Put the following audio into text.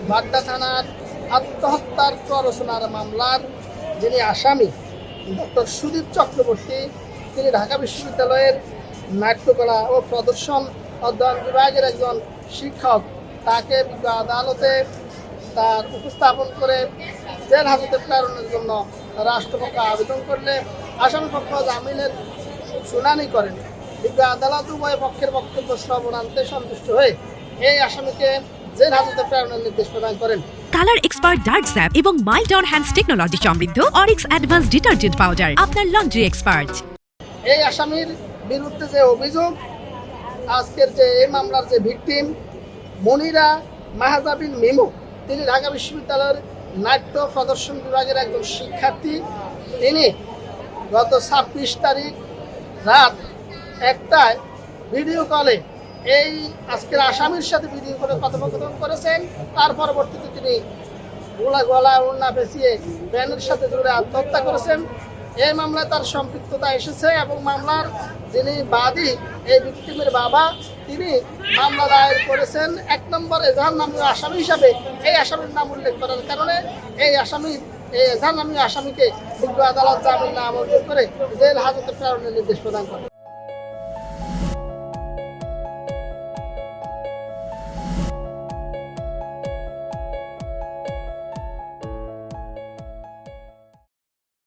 বাড্ডা থানার আত্মহত্যার প্ররোচনার মামলার যিনি আসামি ডক্টর সুদীপ চক্রবর্তী, তিনি ঢাকা বিশ্ববিদ্যালয়ের নাট্যকলা ও প্রদর্শন অধ্যয়ন বিভাগের একজন শিক্ষক। তাকে বিজ্ঞ আদালতে তার উপস্থাপন করে জেল হাজতে প্রেরণের জন্য রাষ্ট্রপক্ষ আবেদন করলে আসামিপক্ষ জামিনের শুনানি করেন। বিজ্ঞ আদালত উভয় পক্ষের বক্তব্য শ্রবণান্তে সন্তুষ্ট হয়ে এই আসামিকে জেল হাজতে প্রেরণের নির্দেশ প্রদান করেন। কালার এক্সপার্ট ডার্ক স্যাপ এবং মাইল্ড অন হ্যান্ডস টেকনোলজি সমৃদ্ধ অরিক্স অ্যাডভান্স ডিটারজেন্ট পাউডার আপনার লন্ড্রি এক্সপার্ট। এই আসামির বিরুদ্ধে যে অভিযোগ, আজকের যে এই মামলার যে ভিকটিম মনিরা মাহাজাবিন মিমু, তিনি ঢাকা বিশ্ববিদ্যালয়ের নাট্য প্রদর্শন বিভাগের একজন শিক্ষার্থী। তিনি গত 26 তারিখ রাত 1টায় ভিডিও কলে এই আজকের আসামির সাথে ভিডিও করে কথোপকথন করেছেন। তার পরবর্তীতে তিনি গলা ওড়না পেঁচিয়ে ব্যানের সাথে জুড়ে আত্মহত্যা করেছেন। এই মামলায় তার সম্পৃক্ততা এসেছে এবং মামলার যিনি বাদী, এই ভিকটিমের বাবা, তিনি মামলা দায়ের করেছেন 1 নম্বর এজাহার নামীয় আসামি হিসাবে। এই আসামির নাম উল্লেখ করার কারণে এই এজাহার নামীয় আসামিকে বিজ্ঞ আদালত জামিন নামঞ্জুর করে জেল হাজতে প্রেরণের নির্দেশ প্রদান করে।